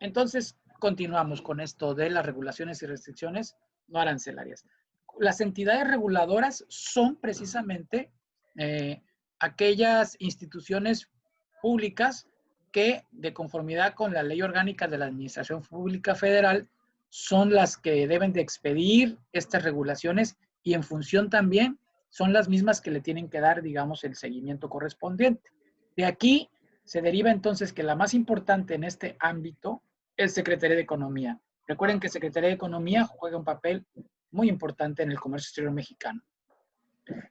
Entonces, continuamos con esto de las regulaciones y restricciones no arancelarias. Las entidades reguladoras son precisamente aquellas instituciones públicas que, de conformidad con la Ley Orgánica de la Administración Pública Federal, son las que deben de expedir estas regulaciones y en función también son las mismas que le tienen que dar, digamos, el seguimiento correspondiente. De aquí se deriva entonces que la más importante en este ámbito es Secretaría de Economía. Recuerden que Secretaría de Economía juega un papel muy importante en el comercio exterior mexicano.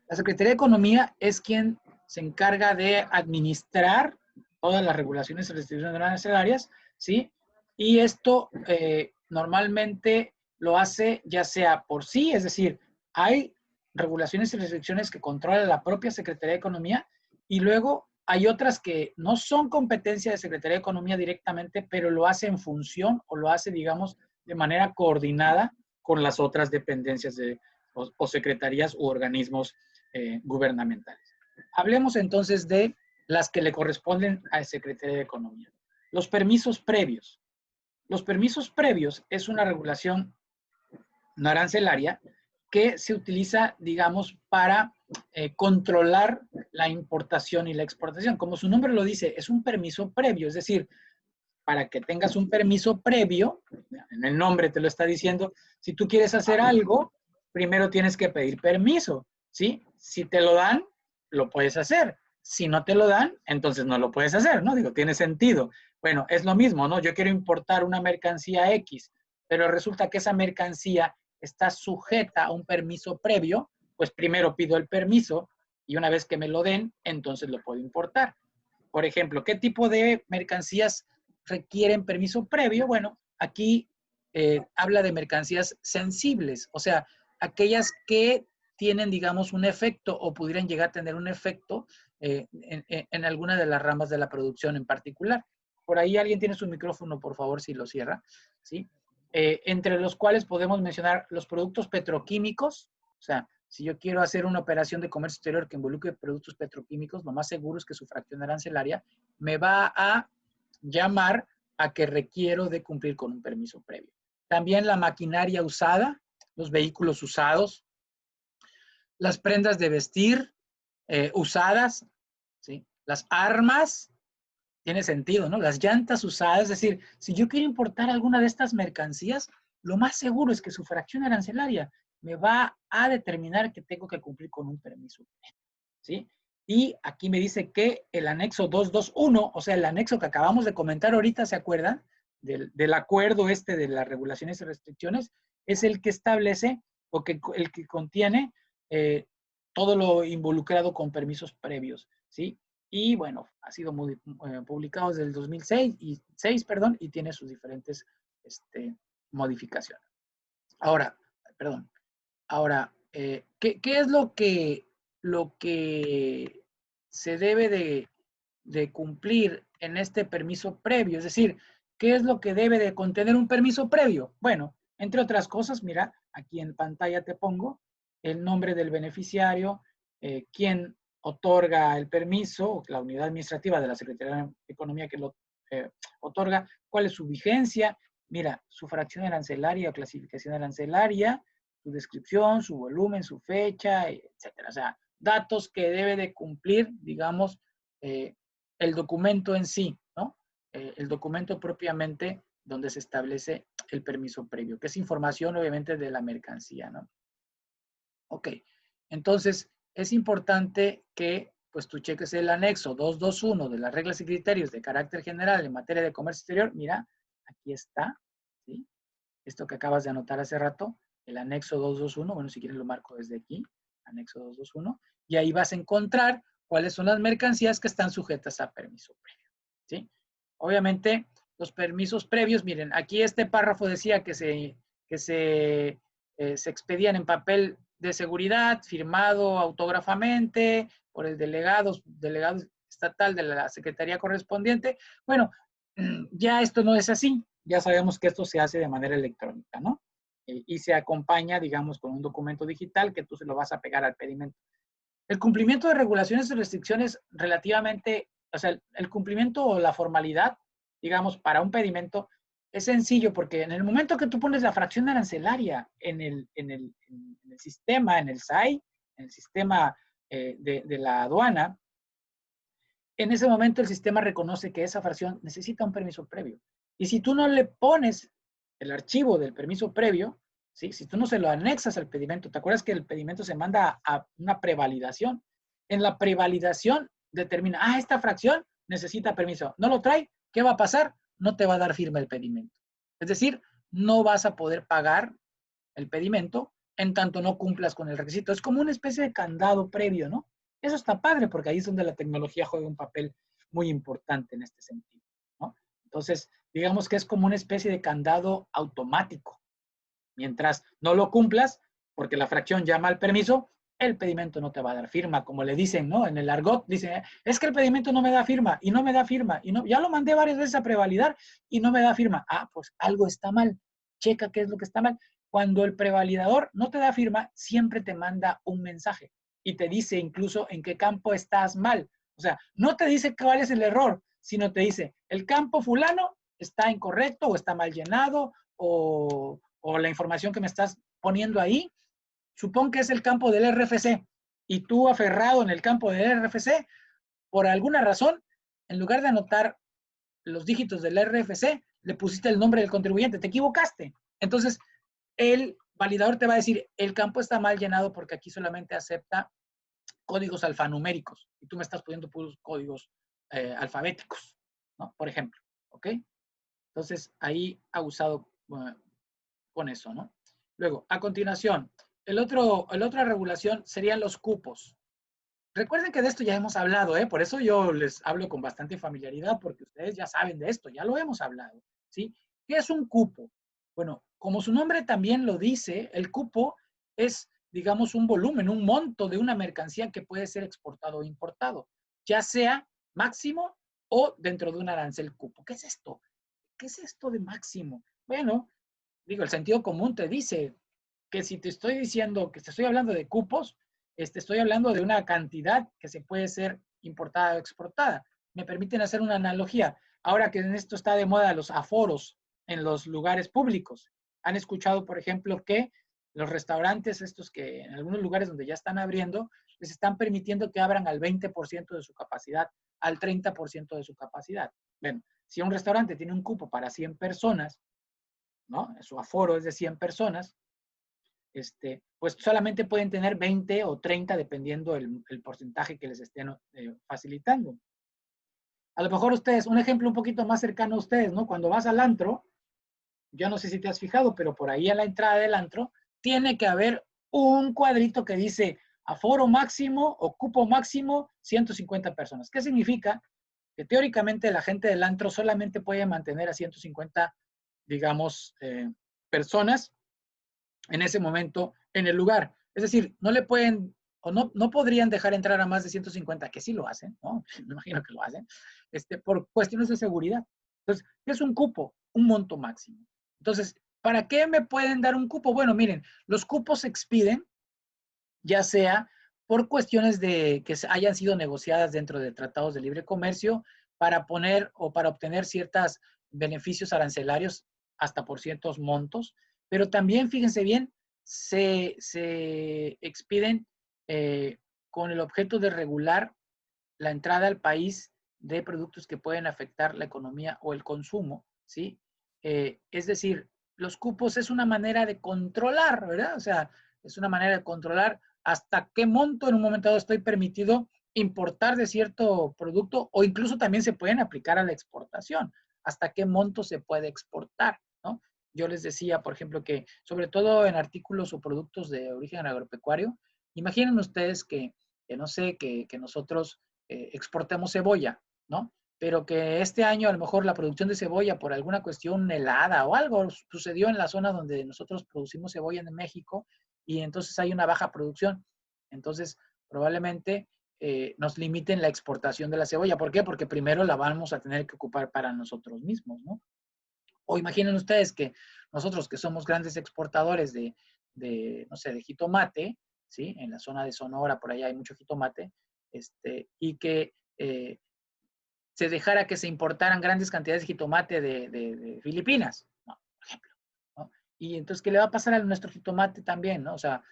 La Secretaría de Economía es quien se encarga de administrar todas las regulaciones y restricciones arancelarias, ¿sí? Y esto normalmente lo hace ya sea por sí, es decir, hay regulaciones y restricciones que controla la propia Secretaría de Economía y luego hay otras que no son competencia de Secretaría de Economía directamente, pero lo hace en función o lo hace, digamos, de manera coordinada con las otras dependencias o secretarías u organismos gubernamentales. Hablemos entonces de las que le corresponden a la Secretaría de Economía. Los permisos previos. Los permisos previos es una regulación no arancelaria que se utiliza, digamos, para controlar la importación y la exportación. Como su nombre lo dice, es un permiso previo, es decir, para que tengas un permiso previo, en el nombre te lo está diciendo, si tú quieres hacer algo, primero tienes que pedir permiso, ¿sí? Si te lo dan, lo puedes hacer. Si no te lo dan, entonces no lo puedes hacer, ¿no? Digo, tiene sentido. Bueno, es lo mismo, ¿no? Yo quiero importar una mercancía X, pero resulta que esa mercancía está sujeta a un permiso previo, pues primero pido el permiso y una vez que me lo den, entonces lo puedo importar. Por ejemplo, ¿qué tipo de mercancías requieren permiso previo? Bueno, aquí habla de mercancías sensibles, o sea, aquellas que tienen, digamos, un efecto o pudieran llegar a tener un efecto en alguna de las ramas de la producción en particular. Por ahí alguien tiene su micrófono, por favor, si lo cierra, ¿sí? Entre los cuales podemos mencionar los productos petroquímicos, o sea, si yo quiero hacer una operación de comercio exterior que involucre productos petroquímicos, lo más seguro es que su fracción arancelaria me va a llamar a que requiero de cumplir con un permiso previo. También la maquinaria usada, los vehículos usados, las prendas de vestir usadas, ¿sí? Las armas, tiene sentido, ¿no? Las llantas usadas, es decir, si yo quiero importar alguna de estas mercancías, lo más seguro es que su fracción arancelaria me va a determinar que tengo que cumplir con un permiso, ¿sí? Y aquí me dice que el anexo 221, o sea, el anexo que acabamos de comentar ahorita, ¿se acuerdan? Del acuerdo este de las regulaciones y restricciones, es el que establece o que, el que contiene todo lo involucrado con permisos previos, ¿sí? Y bueno, ha sido muy, publicado desde el 2006 y tiene sus diferentes modificaciones. Ahora, perdón, ahora, ¿qué es lo que se debe de cumplir en este permiso previo? Es decir, ¿qué es lo que debe de contener un permiso previo? Bueno, entre otras cosas, mira, aquí en pantalla te pongo el nombre del beneficiario, quién otorga el permiso, la unidad administrativa de la Secretaría de Economía que lo otorga, cuál es su vigencia, mira, su fracción arancelaria o clasificación arancelaria, su descripción, su volumen, su fecha, etcétera. O sea, datos que debe de cumplir, digamos, el documento en sí, ¿no? El documento propiamente donde se establece el permiso previo, que es información obviamente de la mercancía, ¿no? Ok, entonces es importante que pues tú cheques el anexo 221 de las reglas y criterios de carácter general en materia de comercio exterior. Mira, aquí está, ¿sí? Esto que acabas de anotar hace rato, el anexo 221, bueno, si quieres lo marco desde aquí, anexo 221, y ahí vas a encontrar cuáles son las mercancías que están sujetas a permiso previo, ¿sí? Obviamente, los permisos previos, miren, aquí este párrafo decía que se expedían en papel de seguridad, firmado autógrafamente por el delegado estatal de la secretaría correspondiente. Bueno, ya esto no es así. Ya sabemos que esto se hace de manera electrónica, ¿no? Y se acompaña, digamos, con un documento digital que tú se lo vas a pegar al pedimento. El cumplimiento de regulaciones y restricciones relativamente, o sea, el cumplimiento o la formalidad digamos, para un pedimento, es sencillo porque en el momento que tú pones la fracción arancelaria en el sistema, en el SAI, en el sistema de la aduana, en ese momento el sistema reconoce que esa fracción necesita un permiso previo. Y si tú no le pones el archivo del permiso previo, ¿sí? Si tú no se lo anexas al pedimento, ¿te acuerdas que el pedimento se manda a una prevalidación? En la prevalidación determina, esta fracción necesita permiso. ¿No lo trae? ¿Qué va a pasar? No te va a dar firma el pedimento. Es decir, no vas a poder pagar el pedimento en tanto no cumplas con el requisito. Es como una especie de candado previo, ¿no? Eso está padre porque ahí es donde la tecnología juega un papel muy importante en este sentido, ¿no? Entonces, digamos que es como una especie de candado automático. Mientras no lo cumplas, porque la fracción llama al permiso, el pedimento no te va a dar firma, como le dicen, ¿no? En el argot dicen, es que el pedimento no me da firma, y no me da firma, y no, ya lo mandé varias veces a prevalidar, y no me da firma. Pues algo está mal. Checa qué es lo que está mal. Cuando el prevalidador no te da firma, siempre te manda un mensaje y te dice incluso en qué campo estás mal. O sea, no te dice cuál es el error, sino te dice, el campo fulano está incorrecto o está mal llenado o la información que me estás poniendo ahí, supón que es el campo del RFC y tú aferrado en el campo del RFC, por alguna razón, en lugar de anotar los dígitos del RFC, le pusiste el nombre del contribuyente, te equivocaste. Entonces, el validador te va a decir, el campo está mal llenado porque aquí solamente acepta códigos alfanuméricos y tú me estás poniendo puros códigos alfabéticos, ¿no? Por ejemplo, ¿ok? Entonces, ahí ha usado con eso, ¿no? Luego, a continuación, la otra regulación serían los cupos. Recuerden que de esto ya hemos hablado, ¿eh? Por eso yo les hablo con bastante familiaridad, porque ustedes ya saben de esto, ya lo hemos hablado, ¿sí? ¿Qué es un cupo? Bueno, como su nombre también lo dice, el cupo es, digamos, un volumen, un monto de una mercancía que puede ser exportado o importado, ya sea máximo o dentro de un arancel cupo. ¿Qué es esto? ¿Qué es esto de máximo? Bueno, digo, el sentido común te dice que si te estoy diciendo que te estoy hablando de cupos, estoy hablando de una cantidad que se puede ser importada o exportada. Me permiten hacer una analogía. Ahora que en esto está de moda los aforos en los lugares públicos. Han escuchado, por ejemplo, que los restaurantes, estos que en algunos lugares donde ya están abriendo, les están permitiendo que abran al 20% de su capacidad, al 30% de su capacidad. Bueno, si un restaurante tiene un cupo para 100 personas, ¿no? Su aforo es de 100 personas, pues solamente pueden tener 20 o 30 dependiendo el porcentaje que les estén facilitando. A lo mejor ustedes, un ejemplo un poquito más cercano a ustedes, ¿no? Cuando vas al antro, yo no sé si te has fijado, pero por ahí a la entrada del antro tiene que haber un cuadrito que dice aforo máximo o cupo máximo 150 personas. ¿Qué significa? Que teóricamente la gente del antro solamente puede mantener a 150, digamos, personas en ese momento en el lugar. Es decir, no le pueden o no podrían dejar entrar a más de 150, que sí lo hacen, ¿no? Me imagino que lo hacen, por cuestiones de seguridad. Entonces, ¿qué es un cupo? Un monto máximo. Entonces, ¿para qué me pueden dar un cupo? Bueno, miren, los cupos se expiden ya sea por cuestiones de que hayan sido negociadas dentro de tratados de libre comercio para poner o para obtener ciertos beneficios arancelarios hasta por ciertos montos, pero también, fíjense bien, se expiden con el objeto de regular la entrada al país de productos que pueden afectar la economía o el consumo, ¿sí? Es decir, los cupos es una manera de controlar, ¿verdad? O sea, es una manera de controlar hasta qué monto en un momento dado estoy permitido importar de cierto producto o incluso también se pueden aplicar a la exportación, hasta qué monto se puede exportar, ¿no? Yo les decía, por ejemplo, que sobre todo en artículos o productos de origen agropecuario, imaginen ustedes que no sé, que nosotros exportemos cebolla, ¿no? Pero que este año a lo mejor la producción de cebolla por alguna cuestión helada o algo sucedió en la zona donde nosotros producimos cebolla en México y entonces hay una baja producción. Entonces, probablemente nos limiten la exportación de la cebolla. ¿Por qué? Porque primero la vamos a tener que ocupar para nosotros mismos, ¿no? O imaginen ustedes que nosotros que somos grandes exportadores no sé, de jitomate, ¿sí? En la zona de Sonora, por allá hay mucho jitomate, y que se dejara que se importaran grandes cantidades de jitomate de Filipinas, ¿no? Por ejemplo, ¿no? Y entonces, ¿qué le va a pasar a nuestro jitomate también, ¿no? O sea,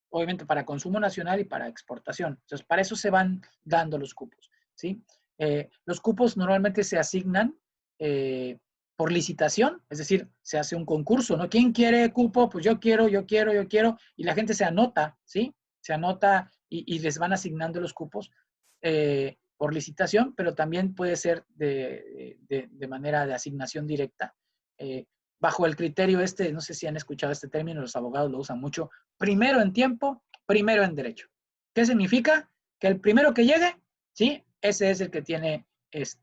obviamente para consumo nacional y para exportación. Entonces, para eso se van dando los cupos, ¿sí? Los cupos normalmente se asignan por licitación, es decir, se hace un concurso, ¿no? ¿Quién quiere cupo? Pues yo quiero, y la gente se anota, ¿sí? Se anota y les van asignando los cupos por licitación, pero también puede ser de manera de asignación directa. Bajo el criterio no sé si han escuchado este término, los abogados lo usan mucho, primero en tiempo, primero en derecho. ¿Qué significa? Que el primero que llegue, ¿sí? Ese es el que tiene,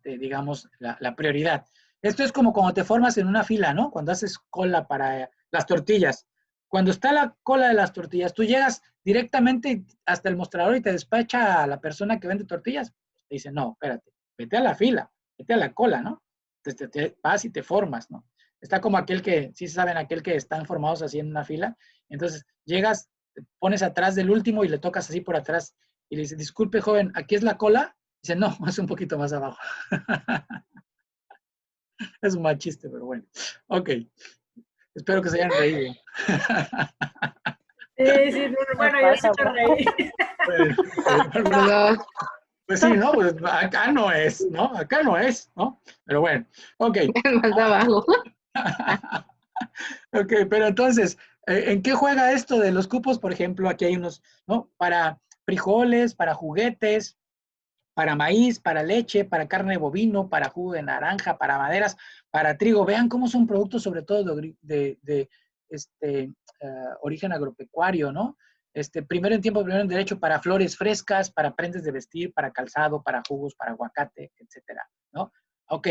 digamos, la prioridad. Esto es como cuando te formas en una fila, ¿no? Cuando haces cola para las tortillas. Cuando está la cola de las tortillas, tú llegas directamente hasta el mostrador y te despacha a la persona que vende tortillas. Te dice, no, espérate, vete a la fila, vete a la cola, ¿no? Te vas y te formas, ¿no? Está como aquel que, sí saben, aquel que están formados así en una fila. Entonces llegas, te pones atrás del último y le tocas así por atrás y le dices, disculpe, joven, ¿aquí es la cola? Dice, no, es un poquito más abajo. Es un mal chiste, pero bueno. Ok. Espero que se hayan reído. Sí, sí, bueno, yo sí me reí. Pues, Perdón. pues sí, ¿no? Pues acá no es, ¿no? Acá no es, ¿no? Pero bueno, ok. Más abajo. Ok, pero entonces, ¿en qué juega esto de los cupos? Por ejemplo, aquí hay unos, ¿no? Para frijoles, para juguetes, para maíz, para leche, para carne de bovino, para jugo de naranja, para maderas, para trigo. Vean cómo son productos sobre todo origen agropecuario, ¿no? Primero en tiempo, primero en derecho, para flores frescas, para prendas de vestir, para calzado, para jugos, para aguacate, etcétera, ¿no? Ok,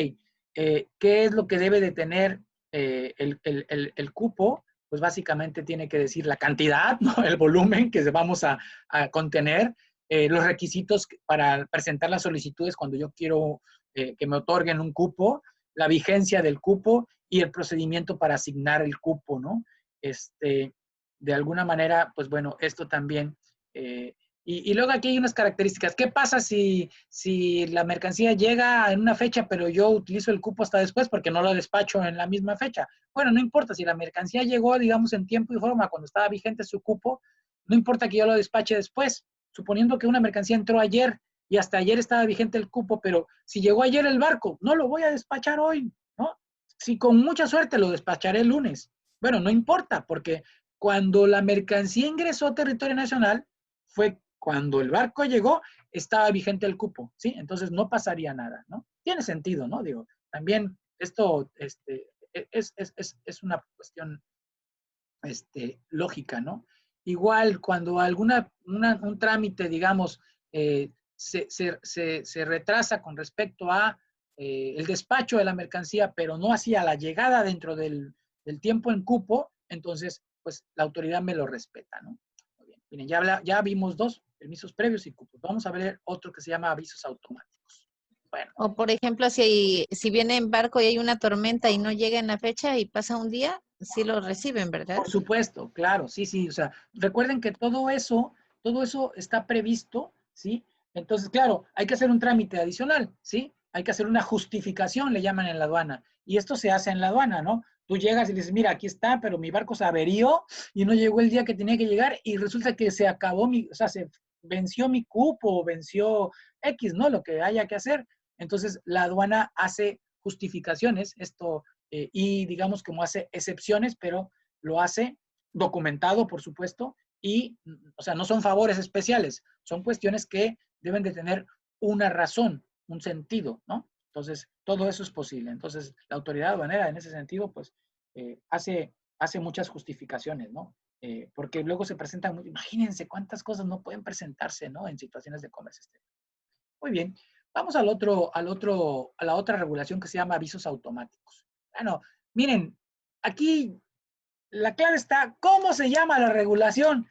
¿qué es lo que debe de tener el cupo? Pues básicamente tiene que decir la cantidad, ¿no? El volumen que vamos a contener, los requisitos para presentar las solicitudes cuando yo quiero que me otorguen un cupo, la vigencia del cupo y el procedimiento para asignar el cupo, ¿no? De alguna manera, pues bueno, esto también. Y luego aquí hay unas características. ¿Qué pasa si la mercancía llega en una fecha, pero yo utilizo el cupo hasta después porque no lo despacho en la misma fecha? Bueno, no importa, si la mercancía llegó, digamos, en tiempo y forma cuando estaba vigente su cupo, no importa que yo lo despache después, suponiendo que una mercancía entró ayer y hasta ayer estaba vigente el cupo, pero si llegó ayer el barco, no lo voy a despachar hoy, ¿no? Si con mucha suerte lo despacharé el lunes. Bueno, no importa, porque cuando la mercancía ingresó a territorio nacional, fue cuando el barco llegó, estaba vigente el cupo, ¿sí? Entonces no pasaría nada, ¿no? Tiene sentido, ¿no? Digo, también esto es una cuestión lógica, ¿no? Igual cuando un trámite, digamos, se retrasa con respecto a el despacho de la mercancía, pero no hacia la llegada dentro del tiempo en cupo, entonces, pues la autoridad me lo respeta, ¿no? Muy bien. Miren, ya vimos dos, permisos previos y cupos. Vamos a ver otro que se llama avisos automáticos. Bueno. O por ejemplo, si viene en barco y hay una tormenta y no llega en la fecha y pasa un día, sí lo reciben, ¿verdad? Por supuesto, claro, sí, sí. O sea, recuerden que todo eso está previsto, ¿sí? Entonces, claro, hay que hacer un trámite adicional, ¿sí? Hay que hacer una justificación, le llaman en la aduana. Y esto se hace en la aduana, ¿no? Tú llegas y dices, mira, aquí está, pero mi barco se averió y no llegó el día que tenía que llegar y resulta que se acabó o sea, se venció mi cupo, venció X, ¿no? Lo que haya que hacer. Entonces, la aduana hace justificaciones, y digamos como hace excepciones, pero lo hace documentado, por supuesto, y, o sea, no son favores especiales, son cuestiones que deben de tener una razón, un sentido, ¿no? Entonces, todo eso es posible. Entonces, la autoridad aduanera en ese sentido, pues, hace muchas justificaciones, ¿no? Porque luego se presentan, imagínense cuántas cosas no pueden presentarse, ¿no? En situaciones de comercio exterior. Muy bien. Vamos a la otra regulación que se llama avisos automáticos. Bueno, miren, aquí la clave está, ¿cómo se llama la regulación?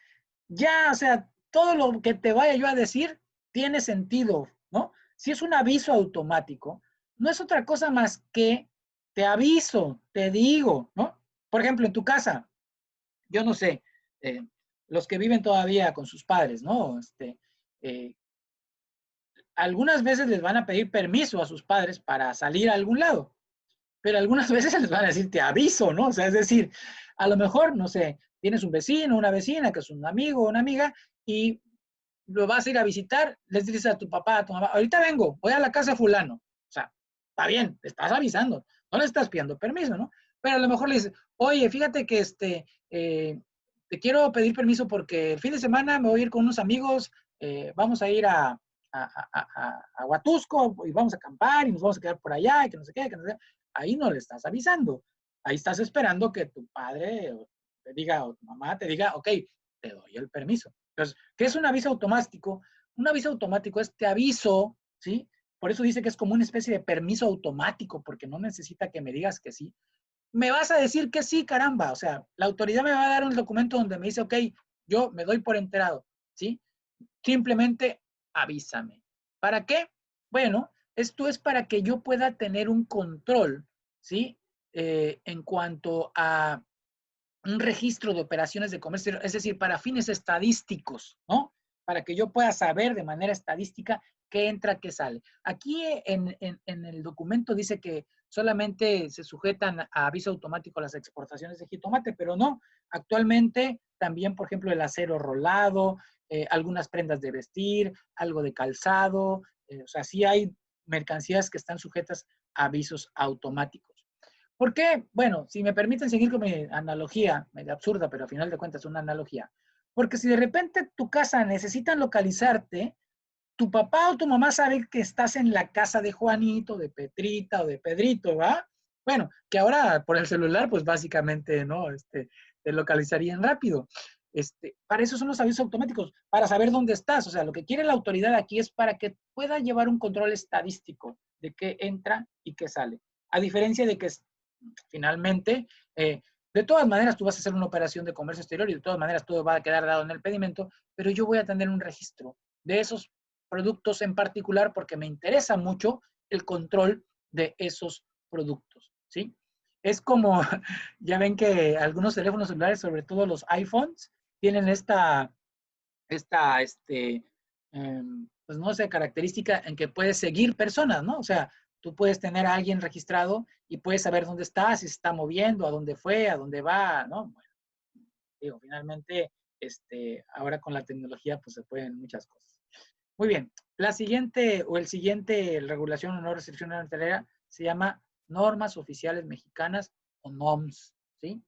Ya, o sea, todo lo que te vaya yo a decir tiene sentido, ¿no? Si es un aviso automático, no es otra cosa más que te aviso, te digo, ¿no? Por ejemplo, en tu casa, yo no sé, los que viven todavía con sus padres, ¿no? Eh, algunas veces les van a pedir permiso a sus padres para salir a algún lado, pero algunas veces les van a decir, te aviso, ¿no? O sea, es decir, a lo mejor, no sé, tienes un vecino, una vecina, que es un amigo o una amiga, y lo vas a ir a visitar, les dices a tu papá, a tu mamá, ahorita vengo, voy a la casa de fulano. O sea, está bien, te estás avisando, no le estás pidiendo permiso, ¿no? Pero a lo mejor le dices, oye, fíjate que te quiero pedir permiso porque el fin de semana me voy a ir con unos amigos, vamos a ir a Huatusco y vamos a acampar y nos vamos a quedar por allá y que no sé qué, que no sé qué. Ahí no le estás avisando. Ahí estás esperando que tu padre te diga o tu mamá te diga, ok, te doy el permiso. Entonces, ¿qué es un aviso automático? Un aviso automático es te aviso, ¿sí? Por eso dice que es como una especie de permiso automático, porque no necesita que me digas que sí. Me vas a decir que sí, caramba. O sea, la autoridad me va a dar un documento donde me dice, ok, yo me doy por enterado, ¿sí? Simplemente avísame. ¿Para qué? Bueno, esto es para que yo pueda tener un control, ¿sí? En cuanto a un registro de operaciones de comercio, es decir, para fines estadísticos, ¿no? Para que yo pueda saber de manera estadística qué entra, qué sale. Aquí en el documento dice que solamente se sujetan a aviso automático las exportaciones de jitomate, pero no. Actualmente también, por ejemplo, el acero rolado, algunas prendas de vestir, algo de calzado, o sea, sí hay mercancías que están sujetas a avisos automáticos. ¿Por qué? Bueno, si me permiten seguir con mi analogía, medio absurda, pero al final de cuentas es una analogía. Porque si de repente tu casa necesitan localizarte, tu papá o tu mamá sabe que estás en la casa de Juanito, de Petrita o de Pedrito, ¿va? Bueno, que ahora por el celular, pues básicamente, ¿no? Te localizarían rápido. Para eso son los avisos automáticos, para saber dónde estás. O sea, lo que quiere la autoridad aquí es para que pueda llevar un control estadístico de qué entra y qué sale. A diferencia de que finalmente, de todas maneras tú vas a hacer una operación de comercio exterior y de todas maneras todo va a quedar dado en el pedimento, pero yo voy a tener un registro de esos productos en particular porque me interesa mucho el control de esos productos, ¿sí? Es como, ya ven que algunos teléfonos celulares, sobre todo los iPhones, tienen pues no sé, característica en que puedes seguir personas, ¿no? O sea, tú puedes tener a alguien registrado y puedes saber dónde está, si se está moviendo, a dónde fue, a dónde va, ¿no? Bueno, digo, finalmente, ahora con la tecnología, pues se pueden muchas cosas. Muy bien. La siguiente o el siguiente regulación o no restricción arancelera se llama Normas Oficiales Mexicanas o NOMS, ¿sí?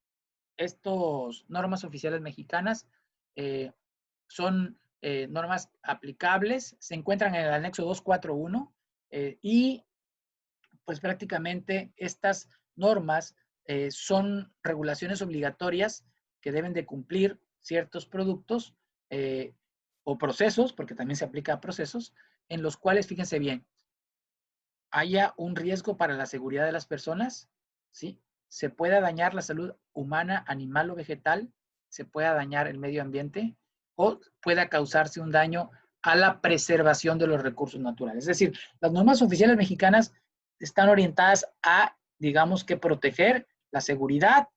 Estos normas oficiales mexicanas son normas aplicables, se encuentran en el anexo 241 y pues prácticamente estas normas son regulaciones obligatorias que deben de cumplir ciertos productos o procesos, porque también se aplica a procesos, en los cuales, fíjense bien, haya un riesgo para la seguridad de las personas, ¿sí? Se pueda dañar la salud humana, animal o vegetal, se pueda dañar el medio ambiente o pueda causarse un daño a la preservación de los recursos naturales. Es decir, las normas oficiales mexicanas están orientadas a, digamos que, proteger la seguridad,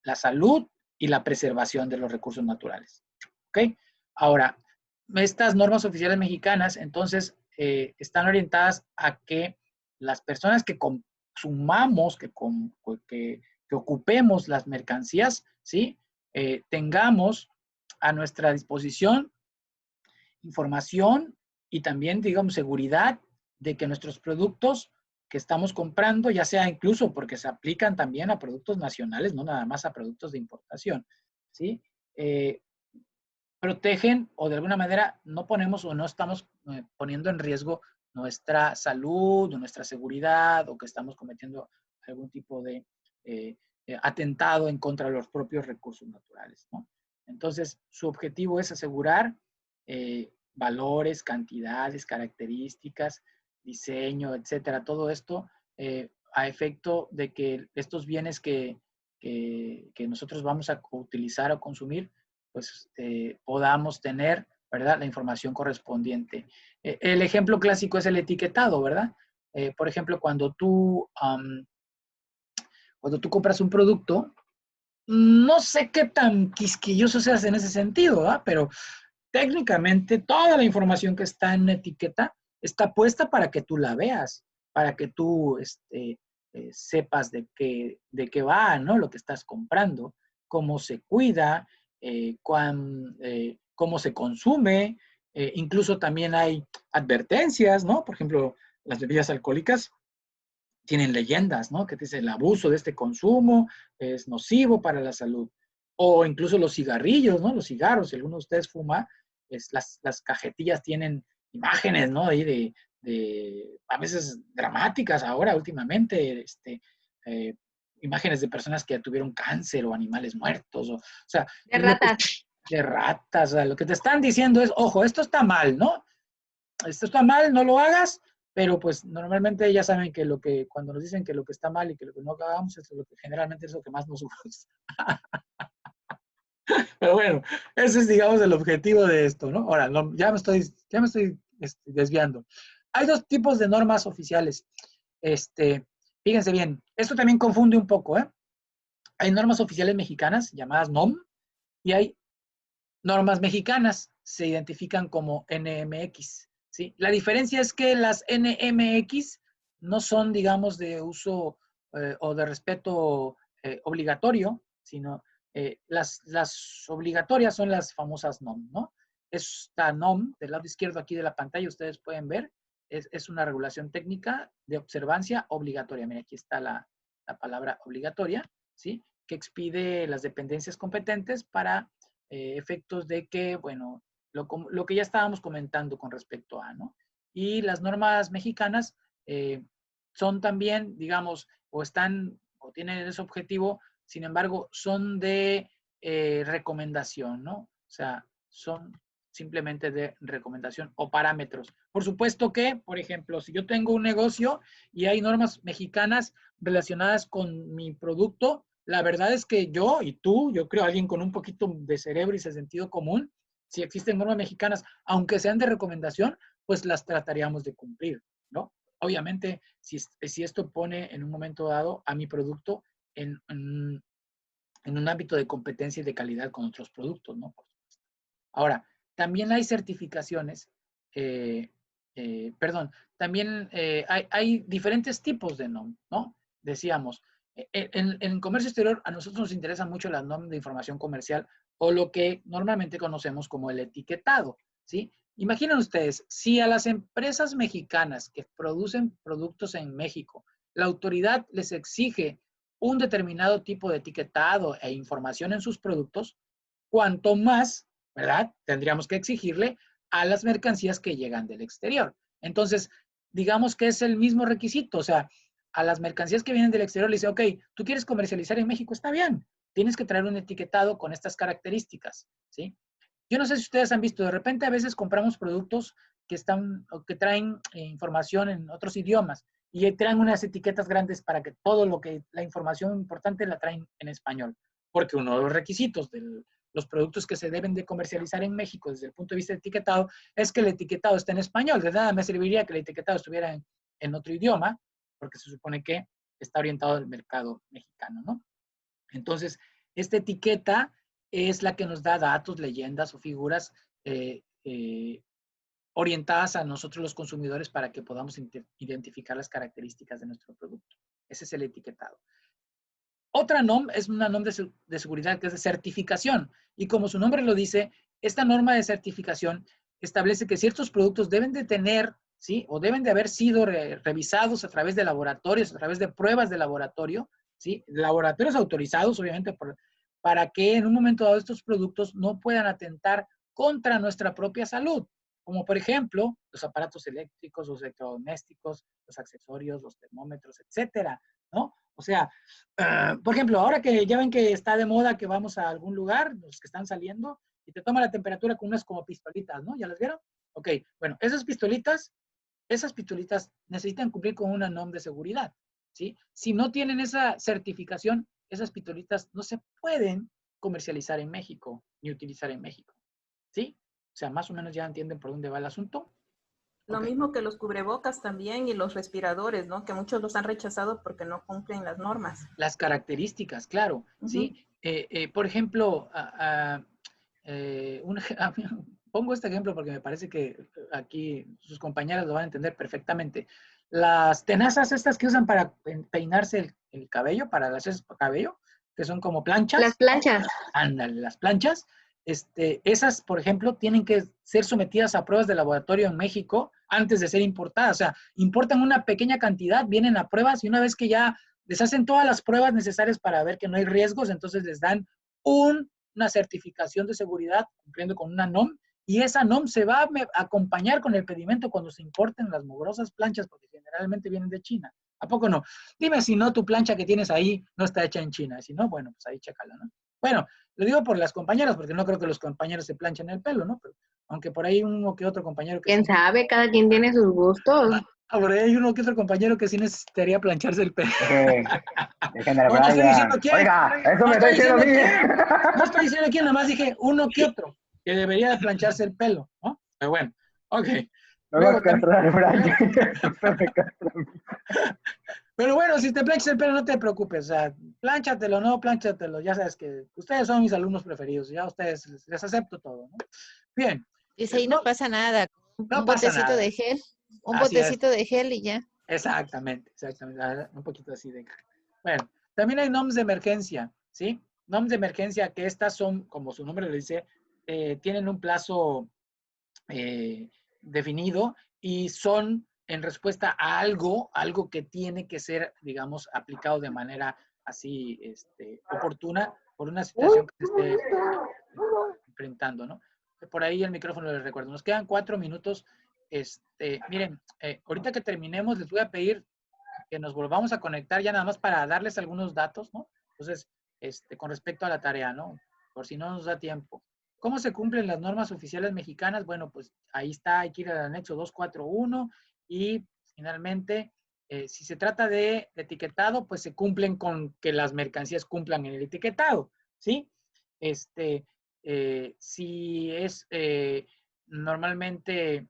la salud y la preservación de los recursos naturales. ¿Ok? Ahora, estas normas oficiales mexicanas, entonces, están orientadas a que las personas que consumamos, que ocupemos las mercancías, ¿sí? Tengamos a nuestra disposición información y también, digamos, seguridad de que nuestros productos que estamos comprando, ya sea incluso porque se aplican también a productos nacionales, no nada más a productos de importación, ¿sí? Protegen o de alguna manera no ponemos o no estamos poniendo en riesgo nuestra salud o nuestra seguridad o que estamos cometiendo algún tipo de atentado en contra de los propios recursos naturales, ¿no? Entonces, su objetivo es asegurar valores, cantidades, características, diseño, etcétera, todo esto a efecto de que estos bienes que nosotros vamos a utilizar o consumir pues podamos tener, ¿verdad?, la información correspondiente. El ejemplo clásico es el etiquetado, ¿verdad? Por ejemplo, cuando tú compras un producto, no sé qué tan quisquilloso seas en ese sentido, ¿verdad? Pero técnicamente toda la información que está en la etiqueta está puesta para que tú la veas, para que tú sepas de qué va, ¿no? Lo que estás comprando, cómo se cuida, cómo se consume. Incluso también hay advertencias, ¿no? Por ejemplo, las bebidas alcohólicas tienen leyendas, ¿no? Que te dice el abuso de este consumo es nocivo para la salud. O incluso los cigarrillos, ¿no? Los cigarros, si alguno de ustedes fuma, las cajetillas tienen imágenes, ¿no? Ahí a veces dramáticas ahora, últimamente, eh, imágenes de personas que tuvieron cáncer o animales muertos, o sea, De ratas. de ratas, o sea, lo que te están diciendo es, ojo, esto está mal, ¿no? Esto está mal, no lo hagas, pero pues normalmente ya saben que cuando nos dicen que lo que está mal y que lo que no hagamos, es lo que generalmente es lo que más nos gusta. Pero bueno, ese es, digamos, el objetivo de esto, ¿no? Ahora, ya me estoy desviando. Hay dos tipos de normas oficiales. Fíjense bien, esto también confunde un poco, ¿eh? Hay normas oficiales mexicanas llamadas NOM y hay normas mexicanas, se identifican como NMX, ¿sí? La diferencia es que las NMX no son, digamos, de uso o de respeto obligatorio, sino las obligatorias son las famosas NOM, ¿no? Esta NOM, del lado izquierdo aquí de la pantalla, ustedes pueden ver, es una regulación técnica de observancia obligatoria. Mira, aquí está la palabra obligatoria, ¿sí? Que expide las dependencias competentes para efectos de que, bueno, lo que ya estábamos comentando con respecto a, ¿no? Y las normas mexicanas son también, digamos, o tienen ese objetivo, sin embargo, son de recomendación, ¿no? O sea, son simplemente de recomendación o parámetros. Por supuesto que, por ejemplo, si yo tengo un negocio y hay normas mexicanas relacionadas con mi producto, la verdad es que yo y tú, yo creo alguien con un poquito de cerebro y de sentido común, si existen normas mexicanas, aunque sean de recomendación, pues las trataríamos de cumplir, ¿no? Obviamente, si esto pone en un momento dado a mi producto en un ámbito de competencia y de calidad con otros productos, ¿no? Ahora, también hay certificaciones, también hay diferentes tipos de NOM, ¿no? Decíamos, en comercio exterior a nosotros nos interesa mucho la NOM de información comercial o lo que normalmente conocemos como el etiquetado, ¿sí? Imaginen ustedes, si a las empresas mexicanas que producen productos en México, la autoridad les exige un determinado tipo de etiquetado e información en sus productos, cuanto más, ¿verdad? Tendríamos que exigirle a las mercancías que llegan del exterior. Entonces, digamos que es el mismo requisito, o sea, a las mercancías que vienen del exterior le dice, ok, tú quieres comercializar en México, está bien, tienes que traer un etiquetado con estas características, ¿sí? Yo no sé si ustedes han visto, de repente a veces compramos productos que traen información en otros idiomas y traen unas etiquetas grandes para que la información importante la traen en español, porque uno de los requisitos de los productos que se deben de comercializar en México desde el punto de vista de etiquetado es que el etiquetado esté en español. De nada me serviría que el etiquetado estuviera en otro idioma, porque se supone que está orientado al mercado mexicano, ¿no? Entonces, esta etiqueta es la que nos da datos, leyendas o figuras orientadas a nosotros los consumidores para que podamos identificar las características de nuestro producto. Ese es el etiquetado. Otra NOM es una NOM de seguridad que es de certificación. Y como su nombre lo dice, esta norma de certificación establece que ciertos productos deben de tener, ¿sí? O deben de haber sido revisados a través de laboratorios, a través de pruebas de laboratorio, ¿sí? Laboratorios autorizados, obviamente, para que en un momento dado estos productos no puedan atentar contra nuestra propia salud. Como por ejemplo, los aparatos eléctricos, los electrodomésticos, los accesorios, los termómetros, etcétera, ¿no? O sea, por ejemplo, ahora que ya ven que está de moda que vamos a algún lugar, los que están saliendo, y te toma la temperatura con unas como pistolitas, ¿no? ¿Ya las vieron? Ok, bueno, esas pistolitas necesitan cumplir con una NOM de seguridad, ¿sí? Si no tienen esa certificación, esas pistolitas no se pueden comercializar en México ni utilizar en México, ¿sí? O sea, más o menos ya entienden por dónde va el asunto. Lo Okay. mismo que los cubrebocas también y los respiradores, ¿no? Que muchos los han rechazado porque no cumplen las normas. Las características, claro, ¿sí? Por ejemplo, pongo este ejemplo porque me parece que aquí sus compañeras lo van a entender perfectamente. Las tenazas estas que usan para peinarse el cabello, para hacer cabello, que son como Las planchas, ¿no? planchas. Ándale, las planchas, esas, por ejemplo, tienen que ser sometidas a pruebas de laboratorio en México antes de ser importadas. O sea, importan una pequeña cantidad, vienen a pruebas y una vez que ya les hacen todas las pruebas necesarias para ver que no hay riesgos, entonces les dan una certificación de seguridad cumpliendo con una NOM y esa NOM se va a acompañar con el pedimento cuando se importen las mugrosas planchas porque generalmente vienen de China. ¿A poco no? Dime si no tu plancha que tienes ahí no está hecha en China. Si no, bueno, pues ahí chécala, ¿no? Bueno, lo digo por las compañeras, porque no creo que los compañeros se planchen el pelo, ¿no? Pero, aunque por ahí uno que otro compañero que ¿Quién sí. sabe? Cada quien tiene sus gustos. Por ahí hay uno que otro compañero que sí necesitaría plancharse el pelo. Dejen de la No, no estoy diciendo Brian. quién. Oiga, eso No me está estoy diciendo a diciendo mí. quién. No estoy diciendo quién, nada más dije uno que otro que debería de plancharse el pelo, ¿no? Pero bueno, ok. Me voy a Luego también. castrar, Brian. Usted me castra a mí. Pero bueno, si te planchas el pelo, no te preocupes. O sea, plánchatelo, no, plánchatelo. Ya sabes que ustedes son mis alumnos preferidos. Ya a ustedes les acepto todo, ¿no? Bien. Dice, ahí no No, pasa nada. Un no pasa botecito nada. de gel, un Así es. botecito de gel y ya. Exactamente, exactamente. Un poquito así de. Bueno, también hay NOMs de emergencia, ¿sí? NOMs de emergencia que estas son, como su nombre lo dice, tienen un plazo definido y son en respuesta a algo que tiene que ser, digamos, aplicado de manera así oportuna por una situación que se esté enfrentando, ¿no? Por ahí el micrófono les recuerdo. Nos quedan 4 minutos. Miren, ahorita que terminemos les voy a pedir que nos volvamos a conectar ya nada más para darles algunos datos, ¿no? Entonces, con respecto a la tarea, ¿no? Por si no nos da tiempo. ¿Cómo se cumplen las normas oficiales mexicanas? Bueno, pues ahí está, hay que ir al anexo 241 y finalmente, si se trata de etiquetado, pues se cumplen con que las mercancías cumplan en el etiquetado, ¿sí? Si es normalmente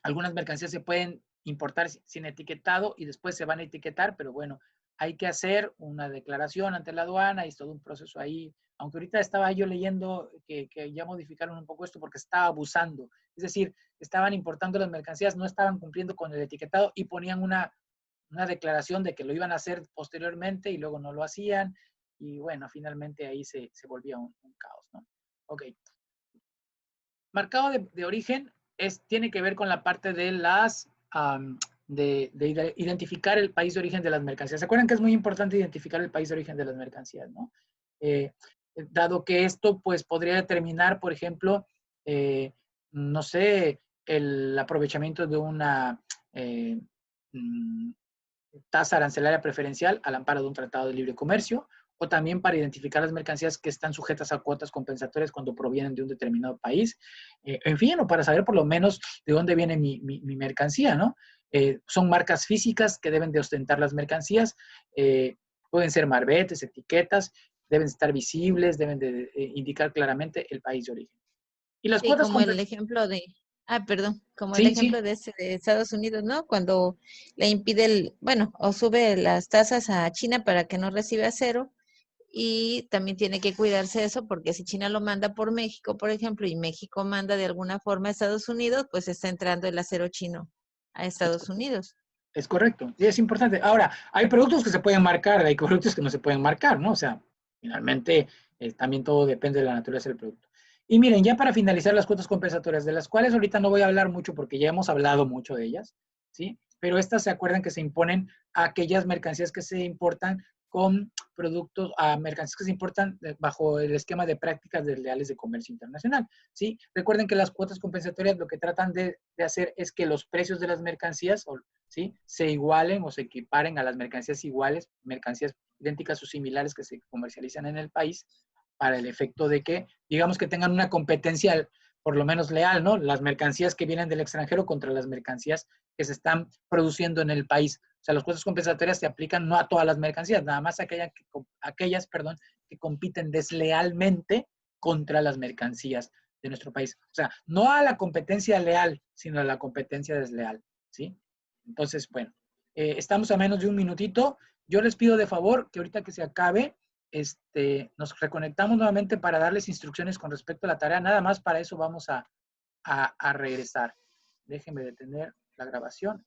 algunas mercancías se pueden importar sin etiquetado y después se van a etiquetar, pero bueno, hay que hacer una declaración ante la aduana y es todo un proceso ahí. Aunque ahorita estaba yo leyendo que ya modificaron un poco esto porque estaba abusando. Es decir, estaban importando las mercancías, no estaban cumpliendo con el etiquetado y ponían una declaración de que lo iban a hacer posteriormente y luego no lo hacían. Y bueno, finalmente ahí se volvía un caos, ¿no? Ok. Marcado de origen tiene que ver con la parte de las de identificar el país de origen de las mercancías. ¿Se acuerdan que es muy importante identificar el país de origen de las mercancías, ¿no? Dado que esto pues podría determinar, por ejemplo, no sé, el aprovechamiento de una tasa arancelaria preferencial al amparo de un tratado de libre comercio, o también para identificar las mercancías que están sujetas a cuotas compensatorias cuando provienen de un determinado país. En fin, o para saber por lo menos de dónde viene mi mercancía, ¿no? Son marcas físicas que deben de ostentar las mercancías, pueden ser marbetes, etiquetas, deben estar visibles, deben de indicar claramente el país de origen. Y las Sí, cuotas como el compensatorias. ejemplo perdón, como el Sí, sí, ejemplo de Estados Unidos, ¿no? Cuando le impide o sube las tasas a China para que no reciba acero y también tiene que cuidarse eso porque si China lo manda por México, por ejemplo, y México manda de alguna forma a Estados Unidos, pues está entrando el acero chino a Estados Unidos. es correcto, y es importante. Ahora, hay productos que se pueden marcar, hay productos que no se pueden marcar, ¿no? O sea, finalmente también todo depende de la naturaleza del producto. Y miren, ya para finalizar las cuotas compensatorias, de las cuales ahorita no voy a hablar mucho porque ya hemos hablado mucho de ellas, ¿sí? Pero estas se acuerdan que se imponen a aquellas mercancías que se importan con productos, a mercancías que se importan bajo el esquema de prácticas desleales de comercio internacional, ¿sí? Recuerden que las cuotas compensatorias lo que tratan de hacer es que los precios de las mercancías, ¿sí?, se igualen o se equiparen a las mercancías iguales, mercancías idénticas o similares que se comercializan en el país, para el efecto de que, digamos que tengan una competencia por lo menos leal, ¿no? Las mercancías que vienen del extranjero contra las mercancías que se están produciendo en el país. O sea, las cuotas compensatorias se aplican no a todas las mercancías, nada más a aquellas que compiten deslealmente contra las mercancías de nuestro país. O sea, no a la competencia leal, sino a la competencia desleal, ¿sí? Entonces, bueno, estamos a menos de un minutito. Yo les pido de favor que ahorita que se acabe, nos reconectamos nuevamente para darles instrucciones con respecto a la tarea. Nada más para eso vamos a regresar. Déjenme detener la grabación.